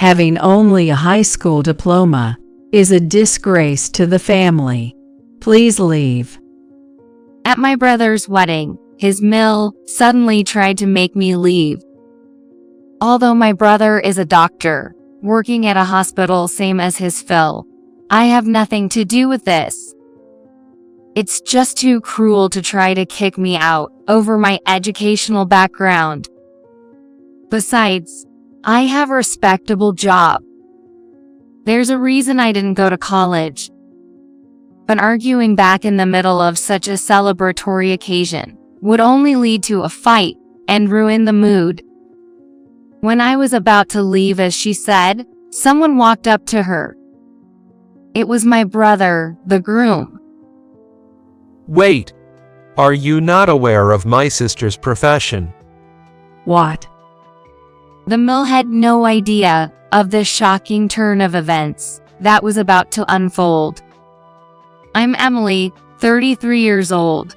having only a high school diploma is a disgrace to the family. Please leave. At my brother's wedding, his mill suddenly tried to make me leave. Although my brother is a doctor, working at a hospital same as his Phil, I have nothing to do with this. It's just too cruel to try to kick me out over my educational background. Besides, I have a respectable job. There's a reason I didn't go to college. But arguing back in the middle of such a celebratory occasion would only lead to a fight and ruin the mood. When I was about to leave, as she said, someone walked up to her. It was my brother, the groom. Wait, are you not aware of my sister's profession? What? The mill had no idea of the shocking turn of events that was about to unfold. I'm Emily, 33 years old.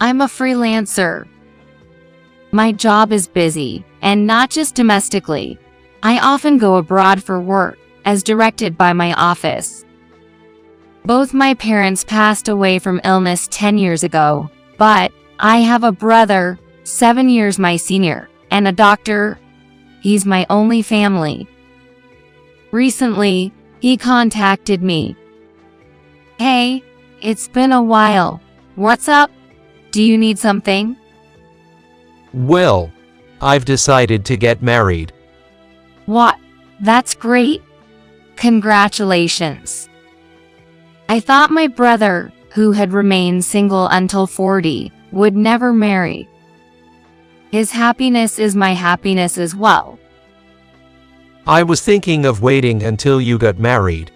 I'm a freelancer. My job is busy, and not just domestically. I often go abroad for work, as directed by my office. Both my parents passed away from illness 10 years ago, but I have a brother, 7 years my senior, and a doctor. He's my only family. Recently, he contacted me. Hey, it's been a while. What's up? Do you need something? Well, I've decided to get married. What? That's great. Congratulations. I thought my brother, who had remained single until 40, would never marry. His happiness is my happiness as well. I was thinking of waiting until you got married.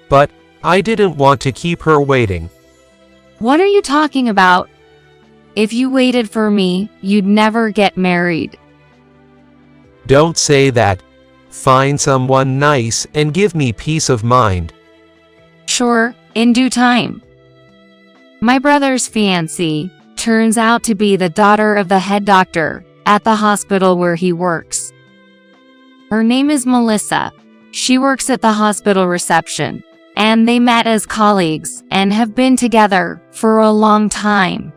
But I didn't want to keep her waiting. What are you talking about? If you waited for me, you'd never get married. Don't say that. Find someone nice and give me peace of mind. Sure, in due time. My brother's fiancée turns out to be the daughter of the head doctor at the hospital where he works. Her name is Melissa. She works at the hospital reception, and they met as colleagues and have been together for a long time.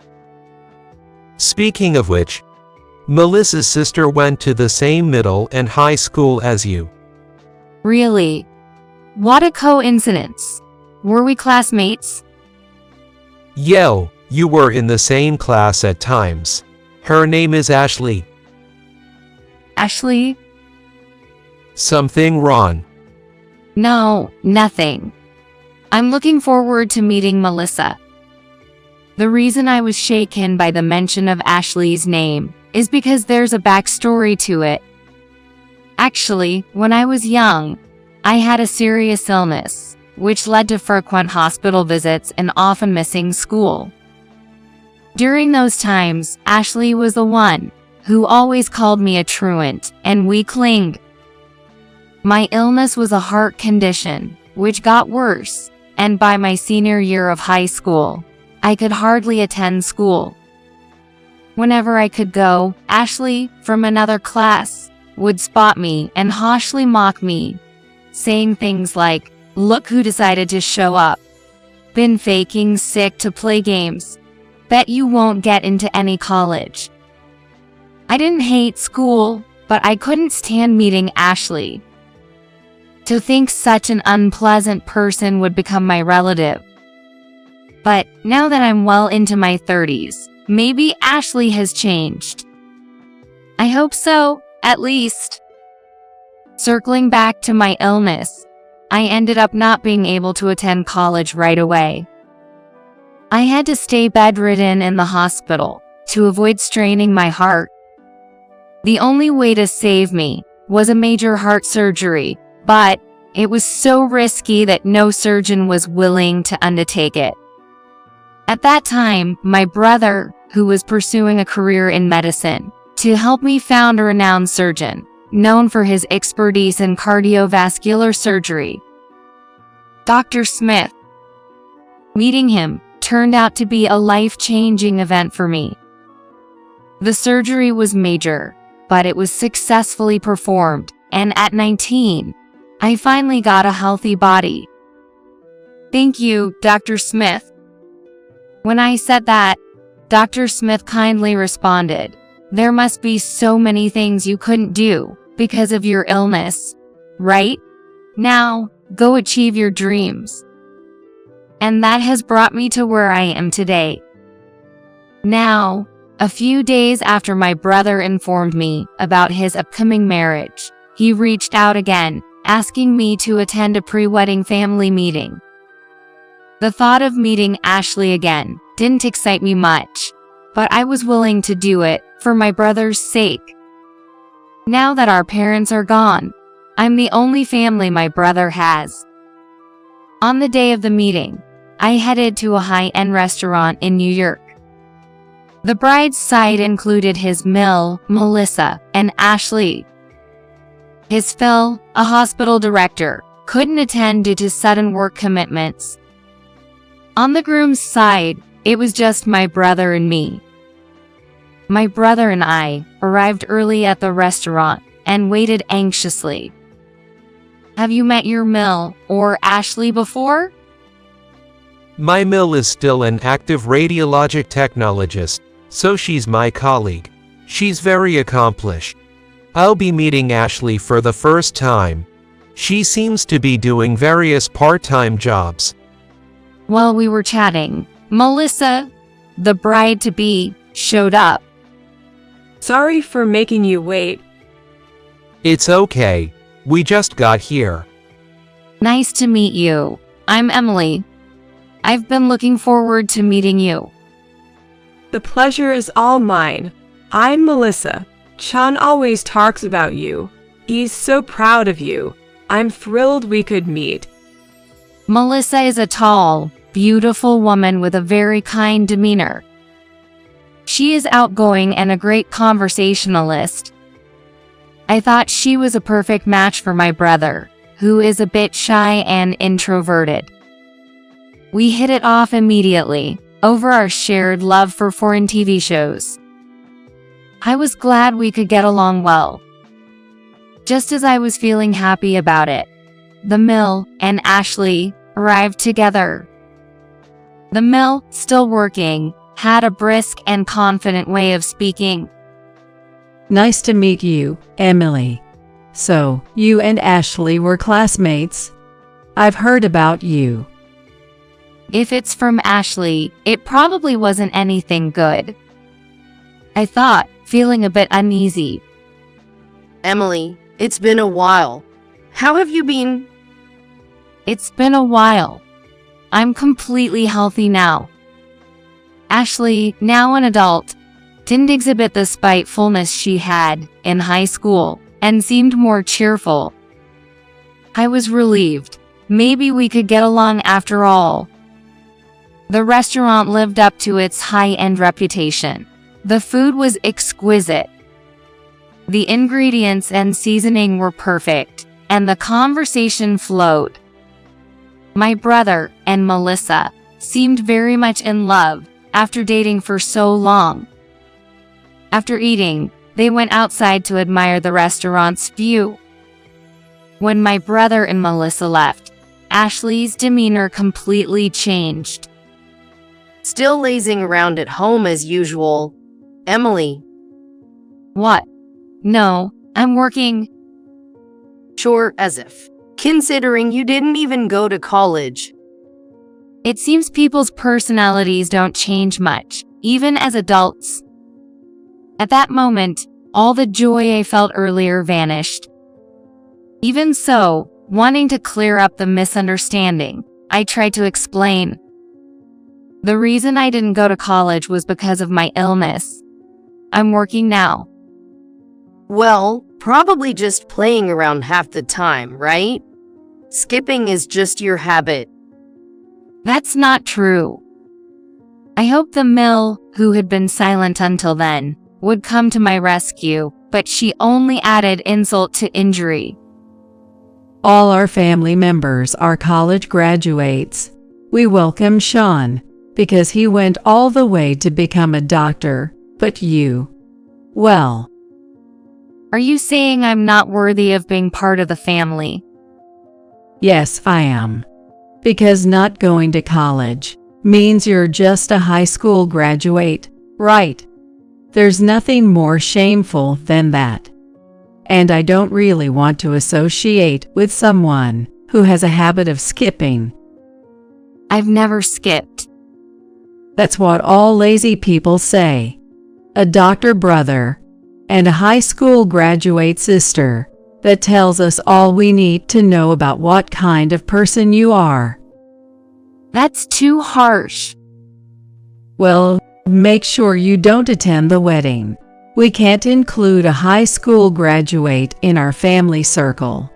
Speaking of which, Melissa's sister went to the same middle and high school as you. Really? What a coincidence. Were we classmates? Yo, you were in the same class at times. Her name is Ashley. Ashley? Something wrong? No, nothing. I'm looking forward to meeting Melissa. The reason I was shaken by the mention of Ashley's name is because there's a backstory to it. Actually, when I was young, I had a serious illness, which led to frequent hospital visits and often missing school. During those times, Ashley was the one who always called me a truant and weakling. My illness was a heart condition, which got worse, and by my senior year of high school, I could hardly attend school. Whenever I could go, Ashley, from another class, would spot me and harshly mock me, saying things like, "Look who decided to show up. Been faking sick to play games. Bet you won't get into any college." I didn't hate school, but I couldn't stand meeting Ashley. To think such an unpleasant person would become my relative. But now that I'm well into my 30s, maybe Ashley has changed. I hope so, at least. Circling back to my illness, I ended up not being able to attend college right away. I had to stay bedridden in the hospital to avoid straining my heart. The only way to save me was a major heart surgery, but it was so risky that no surgeon was willing to undertake it. At that time, my brother, who was pursuing a career in medicine, to help me found a renowned surgeon, known for his expertise in cardiovascular surgery, Dr. Smith. Meeting him turned out to be a life-changing event for me. The surgery was major, but it was successfully performed, and at 19, I finally got a healthy body. Thank you, Dr. Smith. When I said that, Dr. Smith kindly responded, "There must be so many things you couldn't do because of your illness, right? Now, go achieve your dreams." And that has brought me to where I am today. Now, a few days after my brother informed me about his upcoming marriage, he reached out again, asking me to attend a pre-wedding family meeting. The thought of meeting Ashley again didn't excite me much, but I was willing to do it for my brother's sake. Now that our parents are gone, I'm the only family my brother has. On the day of the meeting, I headed to a high-end restaurant in New York. The bride's side included his Mill, Melissa, and Ashley. His Phil, a hospital director, couldn't attend due to sudden work commitments. On the groom's side, it was just my brother and me. My brother and I arrived early at the restaurant and waited anxiously. Have you met your Mill or Ashley before? My Mill is still an active radiologic technologist, so she's my colleague. She's very accomplished. I'll be meeting Ashley for the first time. She seems to be doing various part-time jobs. While we were chatting, Melissa, the bride-to-be, showed up. Sorry for making you wait. It's okay. We just got here. Nice to meet you. I'm Emily. I've been looking forward to meeting you. The pleasure is all mine. I'm Melissa. Sean always talks about you. He's so proud of you. I'm thrilled we could meet. Melissa is a tall, beautiful woman with a very kind demeanor. She is outgoing and a great conversationalist. I thought she was a perfect match for my brother, who is a bit shy and introverted. We hit it off immediately, over our shared love for foreign TV shows. I was glad we could get along well. Just as I was feeling happy about it, the Mill and Ashley arrived together. The Mill, still working, had a brisk and confident way of speaking. Nice to meet you, Emily. So, you and Ashley were classmates? I've heard about you. If it's from Ashley, it probably wasn't anything good, I thought, feeling a bit uneasy. Emily, it's been a while. How have you been? It's been a while. I'm completely healthy now. Ashley, now an adult, didn't exhibit the spitefulness she had in high school and seemed more cheerful. I was relieved. Maybe we could get along after all. The restaurant lived up to its high-end reputation. The food was exquisite. The ingredients and seasoning were perfect, and the conversation flowed. My brother and Melissa seemed very much in love after dating for so long. After eating, they went outside to admire the restaurant's view. When my brother and Melissa left, Ashley's demeanor completely changed. Still lazing around at home as usual. Emily. What? No, I'm working. Sure, as if. Considering you didn't even go to college. It seems people's personalities don't change much, even as adults. At that moment, all the joy I felt earlier vanished. Even so, wanting to clear up the misunderstanding, I tried to explain. The reason I didn't go to college was because of my illness. I'm working now. Well, probably just playing around half the time, right? Skipping is just your habit. That's not true. I hoped the Mill, who had been silent until then, would come to my rescue, but she only added insult to injury. All our family members are college graduates. We welcome Sean, because he went all the way to become a doctor, but you, well. Are you saying I'm not worthy of being part of the family? Yes, I am. Because not going to college means you're just a high school graduate, right? There's nothing more shameful than that. And I don't really want to associate with someone who has a habit of skipping. I've never skipped. That's what all lazy people say. A doctor brother and a high school graduate sister that tells us all we need to know about what kind of person you are. That's too harsh. Well, make sure you don't attend the wedding. We can't include a high school graduate in our family circle.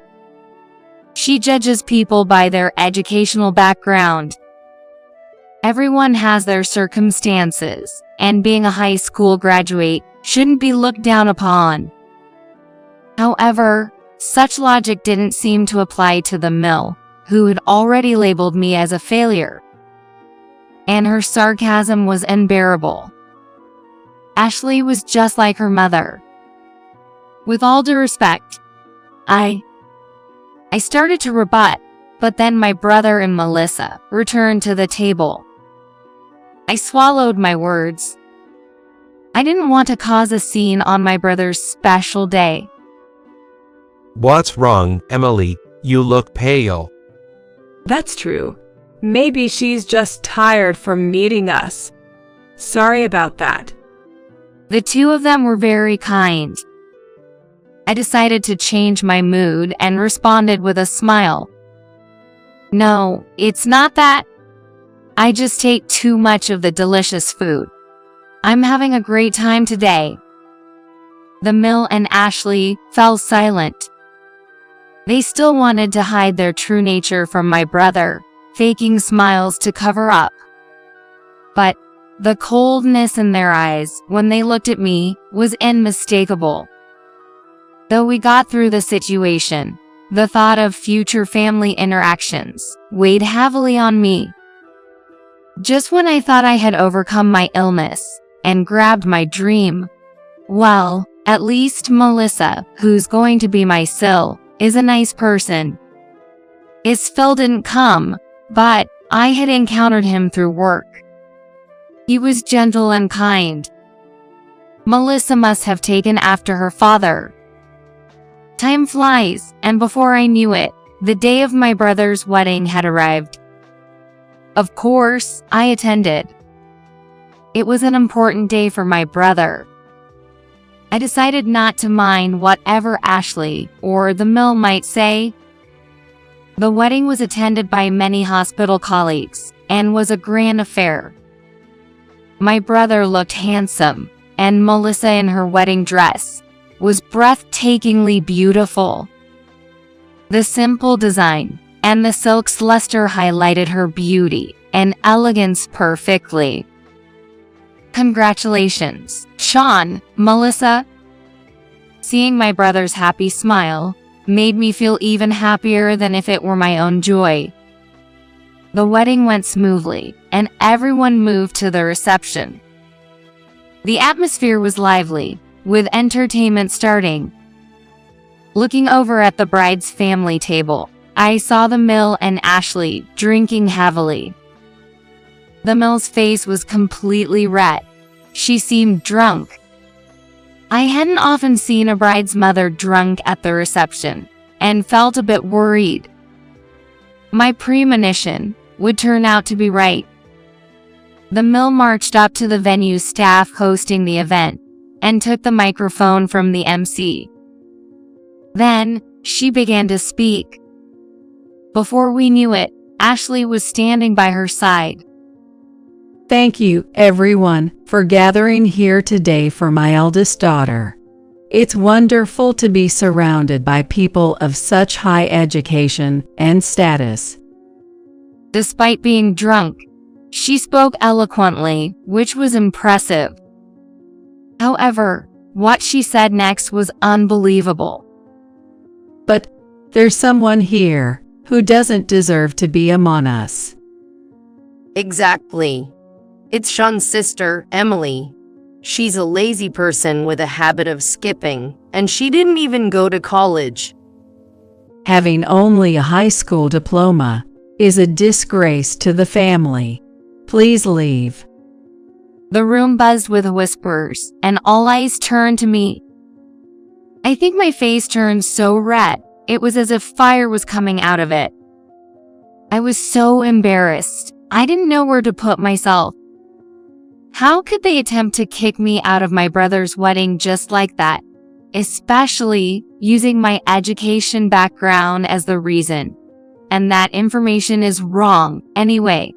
She judges people by their educational background. Everyone has their circumstances, and being a high school graduate shouldn't be looked down upon. However, such logic didn't seem to apply to the mill, who had already labeled me as a failure. And her sarcasm was unbearable. Ashley was just like her mother. With all due respect, I started to rebut, but then my brother and Melissa returned to the table. I swallowed my words. I didn't want to cause a scene on my brother's special day. What's wrong, Emily? You look pale. That's true. Maybe she's just tired from meeting us. Sorry about that. The two of them were very kind. I decided to change my mood and responded with a smile. No, it's not that. I just take too much of the delicious food. I'm having a great time today. The mill and Ashley fell silent. They still wanted to hide their true nature from my brother, faking smiles to cover up. But the coldness in their eyes when they looked at me was unmistakable. Though we got through the situation, the thought of future family interactions weighed heavily on me. Just when I thought I had overcome my illness and grabbed my dream, well, at least Melissa, who's going to be my sil, is a nice person. His Phil didn't come, but I had encountered him through work. He was gentle and kind. Melissa must have taken after her father. Time flies, and before I knew it, the day of my brother's wedding had arrived. Of course, I attended. It was an important day for my brother. I decided not to mind whatever Ashley or the mill might say. The wedding was attended by many hospital colleagues and was a grand affair. My brother looked handsome, and Melissa in her wedding dress was breathtakingly beautiful. The simple design and the silk's luster highlighted her beauty and elegance perfectly. Congratulations, Sean, Melissa. Seeing my brother's happy smile made me feel even happier than if it were my own joy. The wedding went smoothly, and everyone moved to the reception. The atmosphere was lively, with entertainment starting. Looking over at the bride's family table, I saw the mill and Ashley drinking heavily. The mill's face was completely red. She seemed drunk. I hadn't often seen a bride's mother drunk at the reception, and felt a bit worried. My premonition would turn out to be right. The mill marched up to the venue staff hosting the event, and took the microphone from the MC. Then, she began to speak. Before we knew it, Ashley was standing by her side. Thank you, everyone, for gathering here today for my eldest daughter. It's wonderful to be surrounded by people of such high education and status. Despite being drunk, she spoke eloquently, which was impressive. However, what she said next was unbelievable. But there's someone here who doesn't deserve to be among us. Exactly. It's Sean's sister, Emily. She's a lazy person with a habit of skipping, and she didn't even go to college. Having only a high school diploma is a disgrace to the family. Please leave. The room buzzed with whispers, and all eyes turned to me. I think my face turned so red, it was as if fire was coming out of it. I was so embarrassed. I didn't know where to put myself. How could they attempt to kick me out of my brother's wedding just like that, especially using my education background as the reason? And that information is wrong anyway.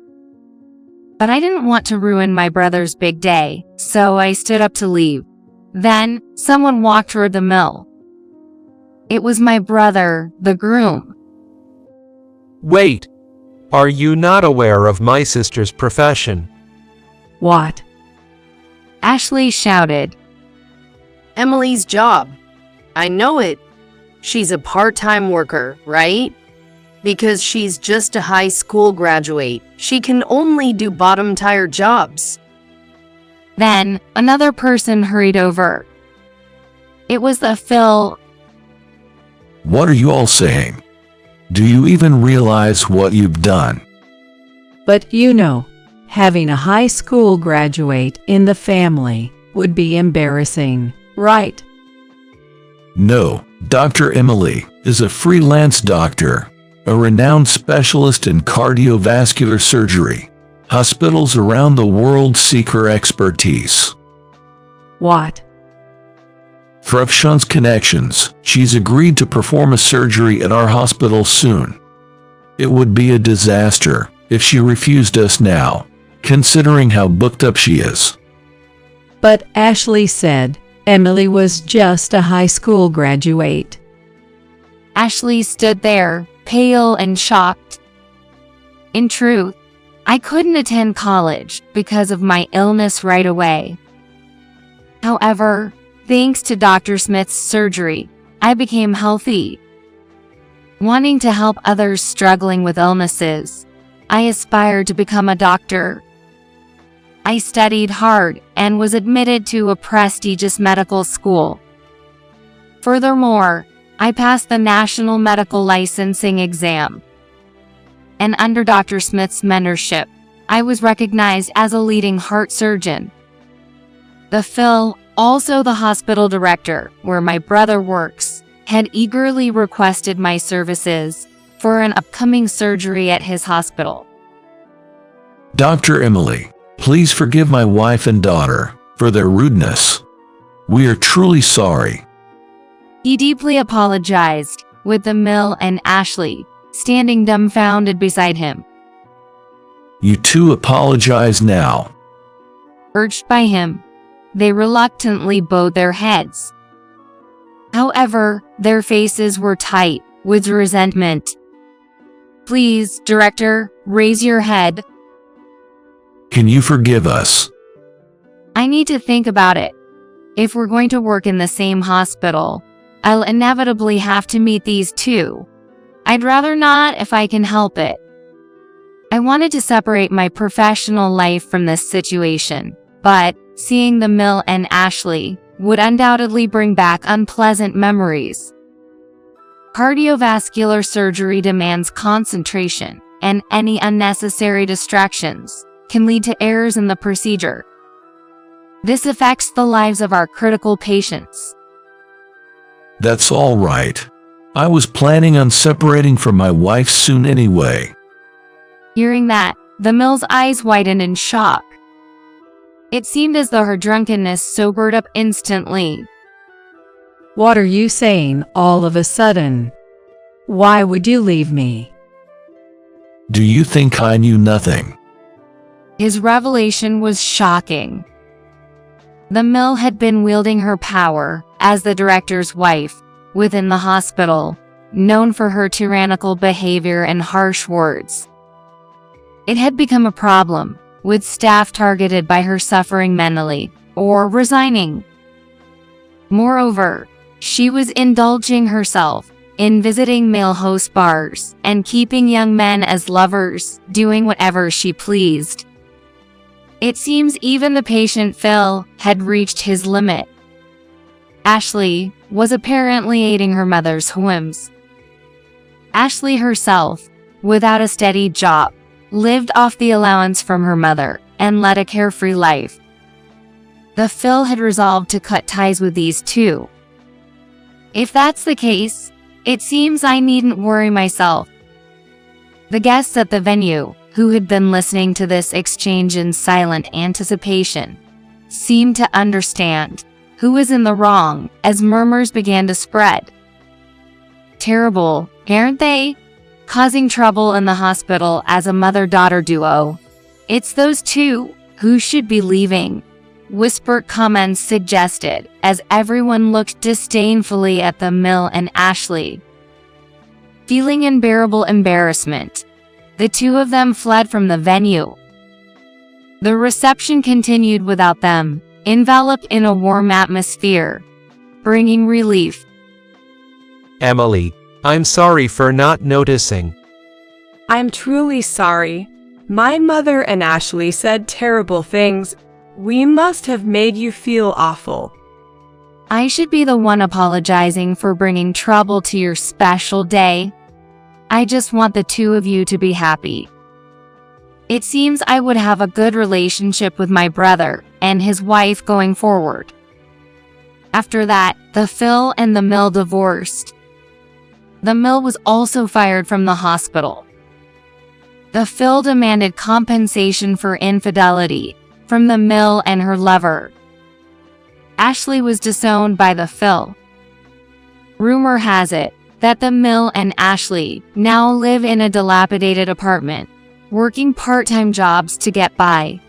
But I didn't want to ruin my brother's big day, so I stood up to leave. Then, someone walked toward the mill. It was my brother, the groom. Wait. Are you not aware of my sister's profession? What? Ashley shouted. Emily's job. I know it. She's a part-time worker, right? Because she's just a high school graduate, she can only do bottom-tier jobs. Then, another person hurried over. It was the Phil. What are you all saying? Do you even realize what you've done? But you know, having a high school graduate in the family would be embarrassing, right? No, Dr. Emily is a freelance doctor, a renowned specialist in cardiovascular surgery. Hospitals around the world seek her expertise. What? Through Shun's connections, she's agreed to perform a surgery at our hospital soon. It would be a disaster if she refused us now, considering how booked up she is. But Ashley said Emily was just a high school graduate. Ashley stood there, pale and shocked. In truth, I couldn't attend college because of my illness right away. However, thanks to Dr. Smith's surgery, I became healthy. Wanting to help others struggling with illnesses, I aspired to become a doctor. I studied hard and was admitted to a prestigious medical school. Furthermore, I passed the National Medical Licensing Exam. And under Dr. Smith's mentorship, I was recognized as a leading heart surgeon. The Phil, also the hospital director where my brother works, had eagerly requested my services for an upcoming surgery at his hospital. Dr. Emily, please forgive my wife and daughter for their rudeness. We are truly sorry. He deeply apologized, with the mill and Ashley standing dumbfounded beside him. You two apologize now. Urged by him, they reluctantly bowed their heads. However, their faces were tight with resentment. Please, Director, raise your head. Can you forgive us? I need to think about it. If we're going to work in the same hospital, I'll inevitably have to meet these two. I'd rather not if I can help it. I wanted to separate my professional life from this situation, but seeing the mill and Ashley would undoubtedly bring back unpleasant memories. Cardiovascular surgery demands concentration, and any unnecessary distractions can lead to errors in the procedure. This affects the lives of our critical patients. That's all right. I was planning on separating from my wife soon anyway. Hearing that, the mill's eyes widened in shock. It seemed as though her drunkenness sobered up instantly. What are you saying all of a sudden? Why would you leave me? Do you think I knew nothing? His revelation was shocking. The mill had been wielding her power as the director's wife within the hospital, known for her tyrannical behavior and harsh words. It had become a problem, with staff targeted by her suffering mentally or resigning. Moreover, she was indulging herself in visiting male host bars and keeping young men as lovers, doing whatever she pleased. It seems even the patient Phil had reached his limit. Ashley was apparently aiding her mother's whims. Ashley herself, without a steady job, lived off the allowance from her mother and led a carefree life. The Phil had resolved to cut ties with these two. If that's the case, it seems I needn't worry myself. The guests at the venue, who had been listening to this exchange in silent anticipation, seemed to understand who was in the wrong as murmurs began to spread. Terrible, aren't they? Causing trouble in the hospital as a mother-daughter duo. It's those two who should be leaving, whispered comments suggested as everyone looked disdainfully at the Mill and Ashley. Feeling unbearable embarrassment, the two of them fled from the venue. The reception continued without them, enveloped in a warm atmosphere, bringing relief. Emily, I'm sorry for not noticing. I'm truly sorry. My mother and Ashley said terrible things. We must have made you feel awful. I should be the one apologizing for bringing trouble to your special day. I just want the two of you to be happy. It seems I would have a good relationship with my brother and his wife going forward. After that, the Phil and the Mill divorced. The Mill was also fired from the hospital. The Phil demanded compensation for infidelity from the Mill and her lover. Ashley was disowned by the Phil. Rumor has it that the Mill and Ashley now live in a dilapidated apartment, working part-time jobs to get by.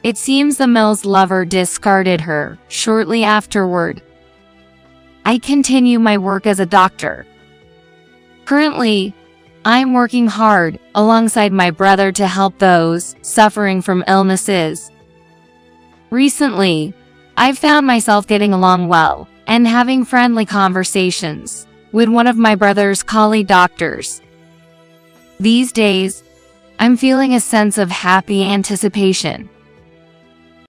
It seems the Mill's lover discarded her shortly afterward. I continue my work as a doctor. Currently, I'm working hard alongside my brother to help those suffering from illnesses. Recently, I've found myself getting along well and having friendly conversations with one of my brother's colleague doctors. These days, I'm feeling a sense of happy anticipation